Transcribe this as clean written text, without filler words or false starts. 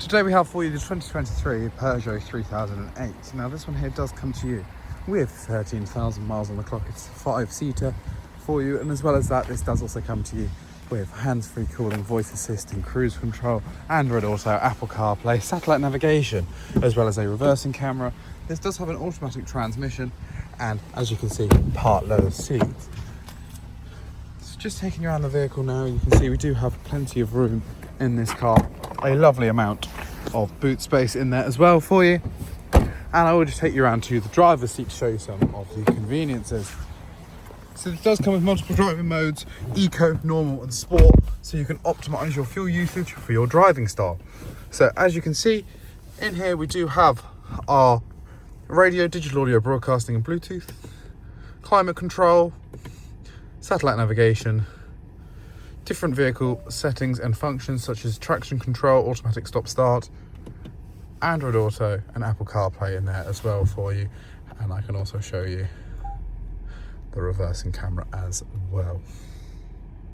Today we have for you the 2023 Peugeot 3008. Now this one here does come to you with 13,000 miles on the clock. It's a 5-seater for you, and as well as that, this does also come to you with hands-free cooling, voice assistant, cruise control, Android Auto, Apple CarPlay, satellite navigation, as well as a reversing camera. This does have an automatic transmission, and as you can see, part leather seats. So just taking you around the vehicle now, you can see we do have plenty of room in this car. A lovely amount of boot space in there as well for you. And I will just take you around to the driver's seat to show you some of the conveniences. So it does come with multiple driving modes, eco, normal and sport, so you can optimize your fuel usage for your driving style. So as you can see, in here we do have our radio, digital audio broadcasting and Bluetooth, climate control, satellite navigation, different vehicle settings and functions such as traction control, automatic stop start, Android Auto and Apple CarPlay in there as well for you. And I can also show you the reversing camera as well.